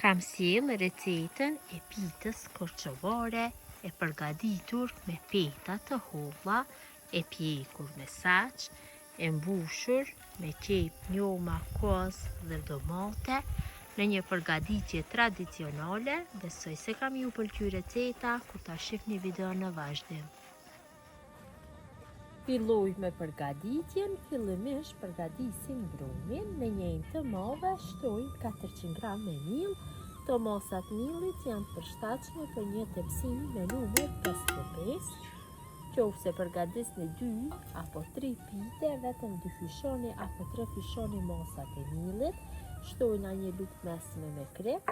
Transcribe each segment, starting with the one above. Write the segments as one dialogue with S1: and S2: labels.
S1: Kam sjell recetën e pitës korçovare e përgatitur me peta të holla, e pjekur me saç, e mbushur me qep, njoma, koz dhe domate në një përgatitje tradicionale. Besoj se kam ju pëlqyer receta kur ta shihni videon në vazhdim. Filloj me përgatitjen. Fillimisht përgatisim brumin. Në një të madhe shtoj 400 gram me miell. Tomasat miellit janë përshtatshme për një tepsim me numër 55. Qofse përgatisni 2 apo 3 pite, vetëm 2 fishoni apo 3 fishoni masat e miellit. Shtojna një lugë mesme me krep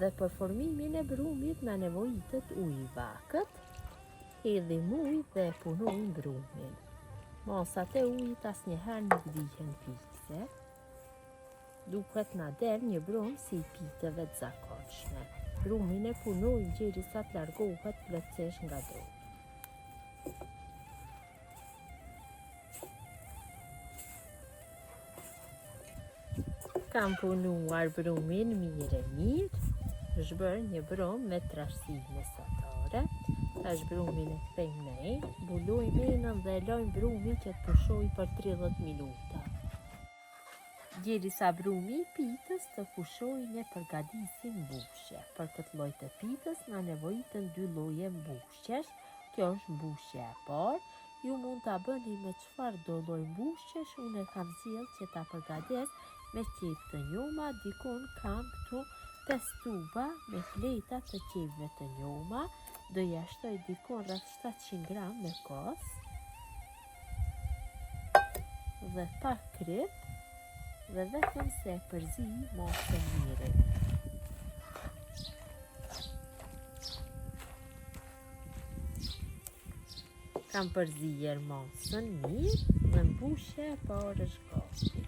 S1: dhe për formimin e brumit me nevojitet ujë i vakët. Hedhim ujë dhe punojmë brumin. Masat e ujit asnjëherë nuk dihen fikse. Duhet na del një brum si i piteve të zakonshme. Brumin e punojmë derisa të largohet plotësisht nga drogi. Kam punuar brumin mirë. Është bërë një brum me trashësi mesatare. Tash brumin e kthejmë në ejë, mbulojmë ejën dhe lojmë brumin që të pushojë për 30 minuta. Derisa brumi i pitës të pushojë, ne përgatisim mbushje. Për këtë lloj të pitës na nevojiten 2 lloje mbushjesh. Kjo është mbushja e parë. Ju mund ta bëni me çfarë do lloj mbushjesh. Unë kam zgjedhur që ta përgatis me qep të njoma. Dikun kam këtu 5 tuba me fleta të qepëve të njoma. Do ja shtoj dikon rreth 700 gram me kos dhe pak krip dhe vetëm se e përzi masën mirë. Kam përzier masën mirë dhe mbushja e parë është gati.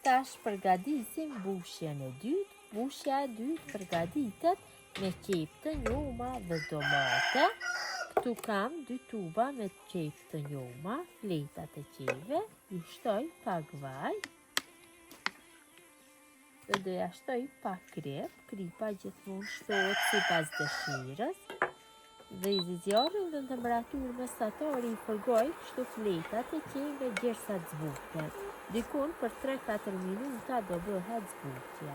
S1: Tash përgatisim mbushjen e dytë. Mbushja e dytë përgatitet me qep të njoma dhe domate. Këtu kam 2 tuba me qep të njoma, fleta të qepëve. Ju shtoj pak vaj dhe do ja shtoj pak krip. Kripa gjithmonë shtohet sipas dëshirës. Dhe i zjarrin në temperaturë mesatare i forgoj kështu fletat e qepëve derisa të zbuten. Dikun për 3-4 minuta do bëhet zbutja.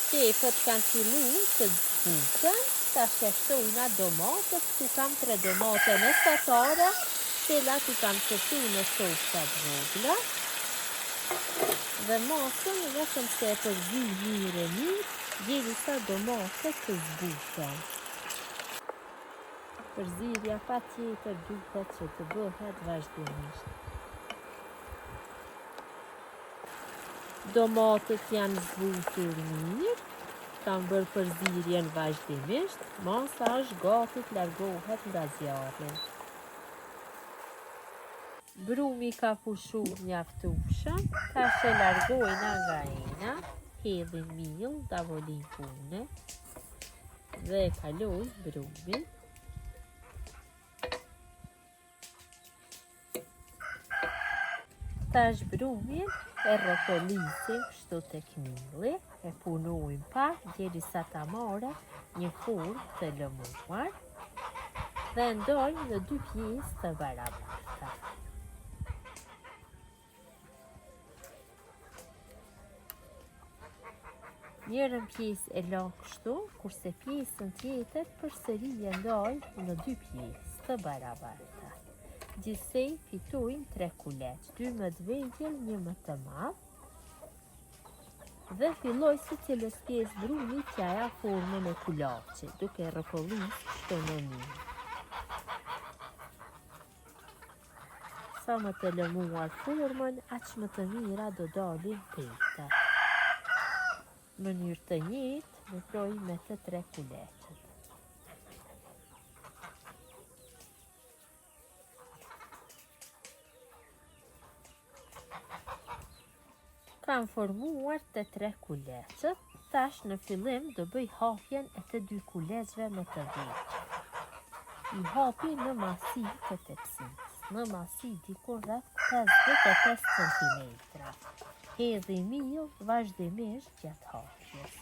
S1: Qepët kanë filluar të zbuten. Tash e shtojna domatet. Këtu kam 3 domate mesatare, të cilat i kam qesuar në shofra të vogla. Dhe masën vetëm se e përzi mirë derisa domatet të zbuten. Përzierja patjetër duhet që të bëhet vazhdimisht. Domatet janë zbutur mirë. Kam bërë përzierjen vazhdimisht. Masa është gati të largohet nga zjarri. Brumi ka pushuar mjaftueshëm. Tash e largojna nga ejna. Hedhim miell, tavolin pune dhe e kaloj brumin. Tash brumin e rrotullisim kështu tek mielli, e punojmë pak derisa ta marrë një formë të lëmuar dhe ndojmë në 2 pjesë të barabarta. Njërën pjesë e la kështu, kurse pjesën tjetër përsëri e ndoj në 2 pjesë të barabarta. Gjithsej fitojmë 3 kuleç, 2 më të vegjël, 1 më të madh. Dhe filloj secilës pjesë brumit që aja formën e kulaçit, duke rrotulluar kështu në mijë. Sa më të lëmuar formën, aq më të mira do dalin petat. Në mënyrë të njëjtë, veproj me të 3 kuleçet. Kam formuar të 3 kuleçet. Tash në fillim do bëj hapjen e të 2 kuleçve me të vegjël. I hapi në masi të tepsimit. në masi dikon rreth 55 cm. Hedhi mirë vazhdimisht gjatë hapjes.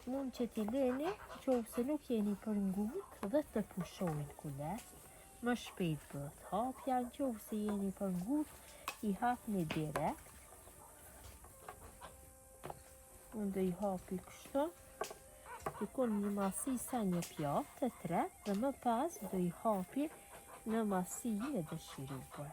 S1: Mund që t'i leni nëse nuk jeni për ngut dhe të pushojnë kulet. Më shpejt bëhet hapja, nëse jeni për ngut i hapni direkt. Unë do i hapi kështu, dikon një masi sa një pjatë të tre dhe më pas do i hapi në masi e dëshiruar.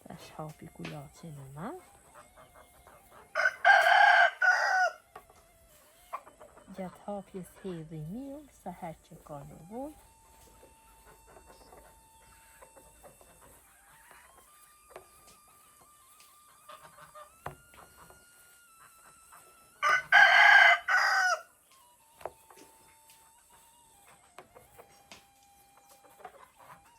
S1: Tash hapi kulacin e madh. Gjatë hapjes hedhi mirë sa herë që ka nevojë.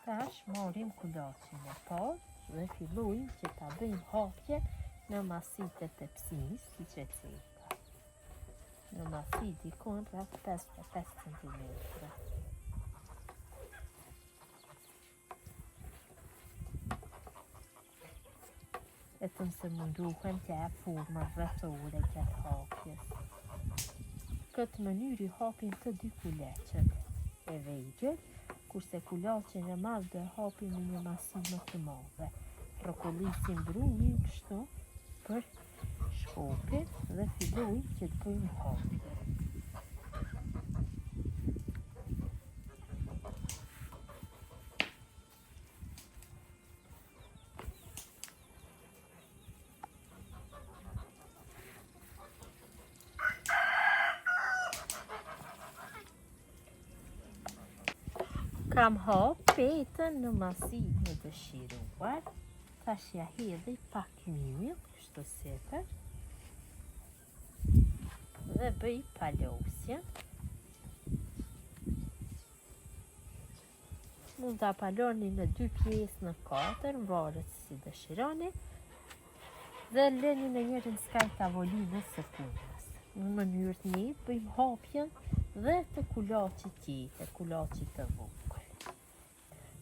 S1: Tash marrim kulacin e parë dhe fillojmë që ta bëjmë hapje në masitë e tepsisë, siç e ceka. Në masi dikon rreth 55 cm. Vetëm se munduhem të jap formën rrethore gjatë hapjes. Këtë mënyrë i hapim të dy kuleçet e vegjël, kurse kulacin e madh do e hapim në një masi më të madhe. Rrokollisim brumin kështu për shkopin dhe fillojmë që të bëjmë hapje. Kam hap petën në masinë e dëshiruar. Tash ja hedhi pak miell, kështu sipër. Dhe bëj palosjen. Mund ta paloni në 2 pjesë në 4, varet si dëshironi. Dhe lëni në njërin skaj tavolinës së punës. Në mënyrë të njëjtë bëjmë hapjen dhe të kulacit tjetër, kulacit të vogël.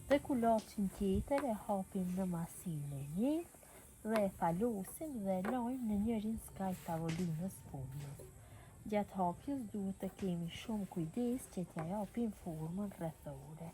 S1: Dhe kulacin tjetër e hapim në masinë e njëjtë dhe e palosim dhe e lajmë në njërin skaj tavolinës punës. Gjatë hapjes duhet të kemi shumë kujdes që t'ja japim formën rrethore.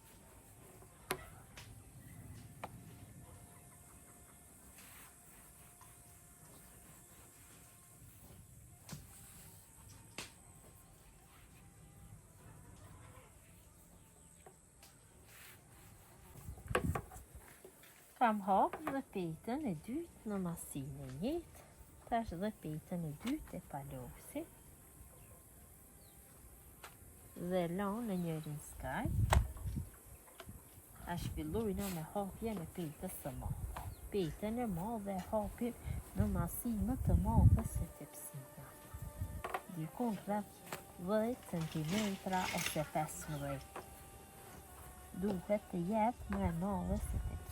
S1: Kam hapë dhe petën e dytë në masinë e njëjtë. Tash dhe petën e dytë e palosi dhe lanë në njërin skaj. Tash fillojna me hapjen e petës së madhe. Petën e madhe e hapim në masi më të madhe se tepsia. Dikon rreth 10 cm ose 15. Duhet të jetë më e madhe se tepsia.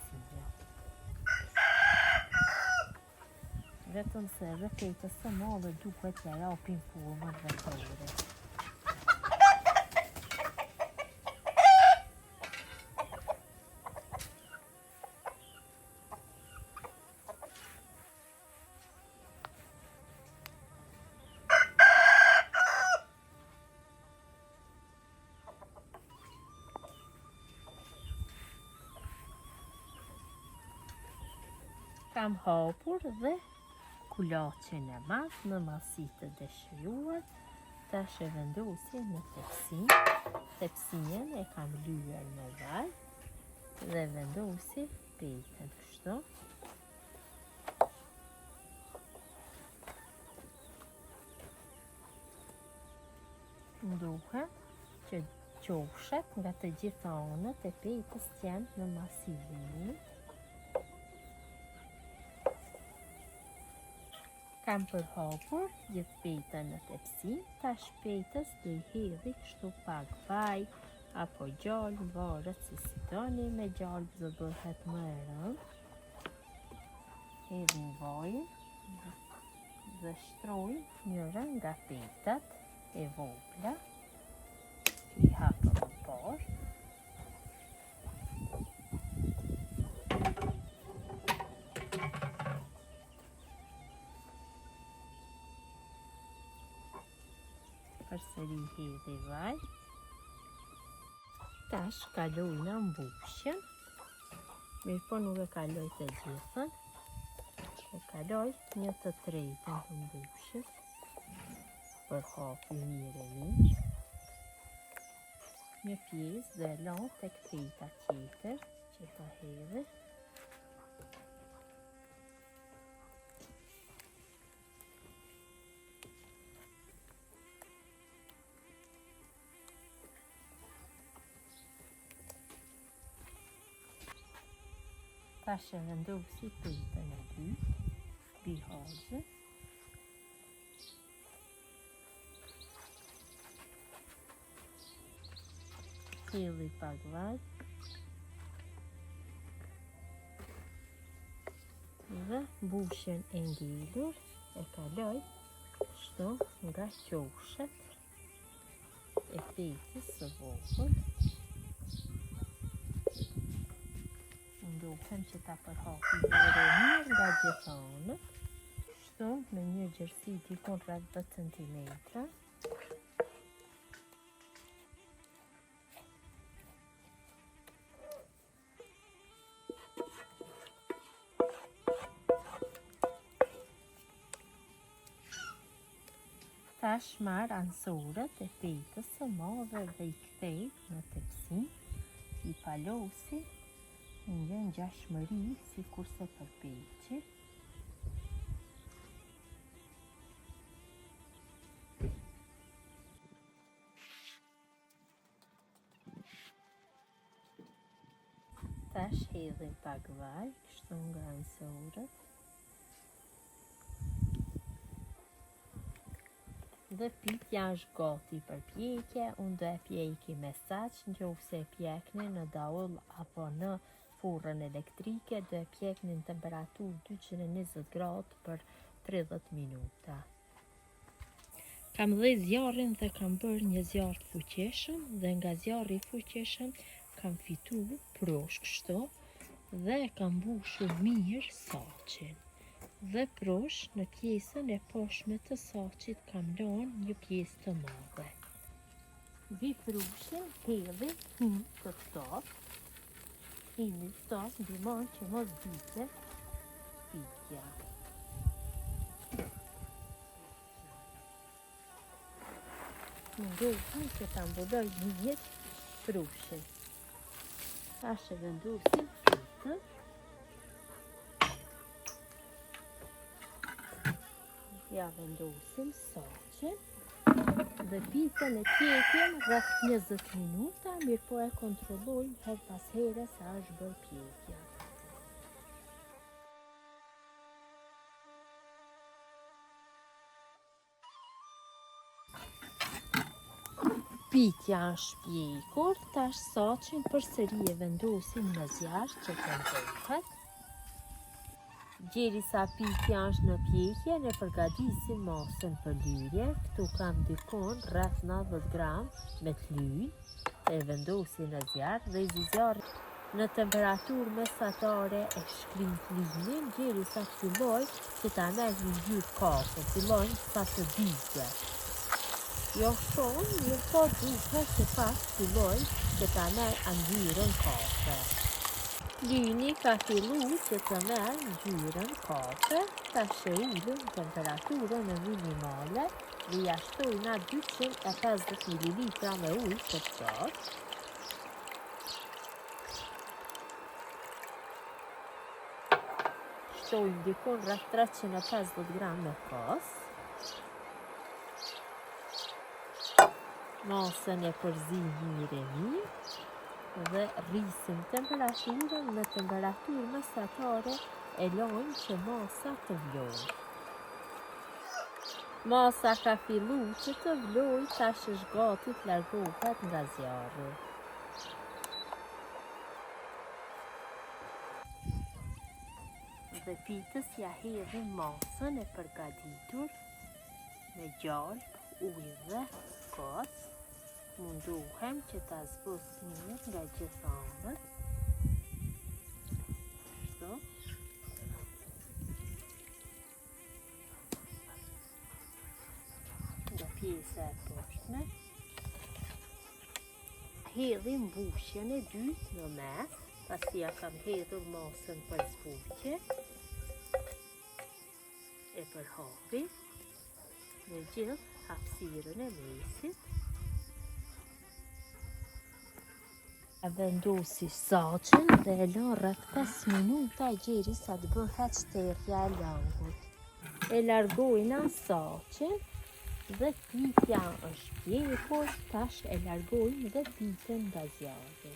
S1: Vetëm se edhe petës së madhe duhet t'ja japim formën rrethore. Kam hapur dhe kulacin e madh në masitë të dëshiruar. Tash e vendosim në tepsinë. Tepsien e kam lyer në vaj dhe vendosim petën kështu. Duhet që qofshet nga të gjitha anët e petës të jenë në masinë. Kam përhapur gjithë petën në tepsi, tash petës do i hedhi kështu pak vaj apo gjallë, varet se si doni. Me gjallë do bëhet më e rëndë. Hedhim vojnë dhe shtrojmë njëra nga petat e vogla. I hapëm më parë. Përsëri hedhi vaj. Tash kaloj në mbushjen. Mirë po nuk e kaloj të gjithën. E kaloj një të tretën të mbushjes. Për hapi mirë e mirë. Një pjesë dhe lan tek peta tjetër që ka hedhur. Tash e vendosi petën e dytë, mbi hazë. Hedhi pak vaj. Dhe mbushjen e ngelur e kaloj kështu nga qoshet e petës së vogël. Ndohem që ta përhapi mirë nga gjithë anët. Kështu me një gjerësi dikon rreth 10 centimetra. Tash marr ansorët e petës së madhe dhe i kthej në tepsi. I palosi një ngjashmëri sikurse përpeqi. Tash hedhim pak vaj, kështu nga ansorët. Dhe pitja është gati për pjekje. Unë do e pjeki me saç, nëse e pjekni në daull apo në furrën elektrike, do e pjekni në temperaturë 220 gradë për 30 minuta. Kam dhënë zjarrin dhe kam bërë një zjarr të fuqishëm dhe nga zjarri i fuqishëm kam fituar prosh kështu dhe kam mbushur mirë saçin. Dhe prosh në pjesën e poshtme të saçit kam lënë një pjesë të madhe. Vi prushin hedhi hyn të ftohtë. Hyni ftohtë ndihmon që mos bite pitja. Mundohem që ta mbuloj mirë prushin. Tash e vendosim pitën. Ja vendosim saçin dhe pitën e pjekim rreth 20 minuta, mirë po e kontrollojmë her pas here sa është bërë pjekja. Pitja është pjekur, tash saçin përsëri e vendosim në zjarr që të nxehet. Derisa pitja është në pjekje, ne përgatisim masën për lyrje. Këtu kam dikon rreth 90 gram me të lyj. E vendosi në zjarr dhe i zjarr në temperaturë mesatare e shkrim lynin derisa të filloj që ta merr një ngjyrë kafe, fillojnë sa të digje. Jo shumë, mirë po duhet që pas filloj që ta merr ngjyrën kafe. Lyni ka fillu që të merr ngjyrën kafe, tash e ulëm temperaturën e minimale dhe ja shtojna 250 ml me ujë të ftohtë. Shtojmë dikon rreth 350 gram me kos. Masën e përzim mirë e mirë. Dhe rrisim temperaturën në temperaturë mesatare e lojmë që masa të vlojë. Masa ka fillu që të vlojë, tash është gati të largohet nga zjarri. dhe pitës ja hedhim masën e përgatitur me gjalp, ujë dhe kos. Munduhem që ta zbus mirë nga gjithë anët. Kështu. Nga pjesa e poshtme. Hedhim mbushjen e dytë në mes, pasi ja kam hedhur masën për zbuqje. E përhapi në gjithë hapësirën e mesit. Vendosi saqen dhe e lën rreth 5 minuta derisa të bëhet shtërja e lagut. E largojna saqen dhe pitja është pjekur, tash e largojmë dhe pitën nga zjarri.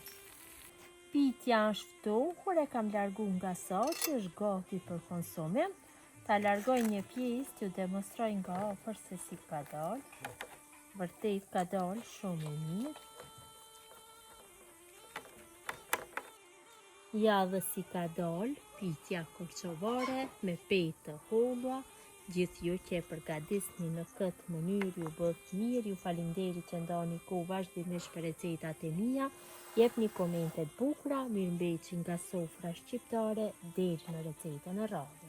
S1: Pitja është ftohur, e kam larguar nga saqi, është gati për konsumim. Ta largoj një pjesë t'ju demonstroj nga afër se si ka dalë. Vërtet ka dalë shumë e mirë. Ja dhe si ka dalë pitja korçovare me petë të holla. Gjithë ju që e përgatisni në këtë mënyrë ju bëhet mirë. Ju faleminderit që ndani kohë vazhdimisht për recetat e mia. Jepni komente të bukura, mirëmbëjtje nga sofra shqiptare deri në recetën e radhës.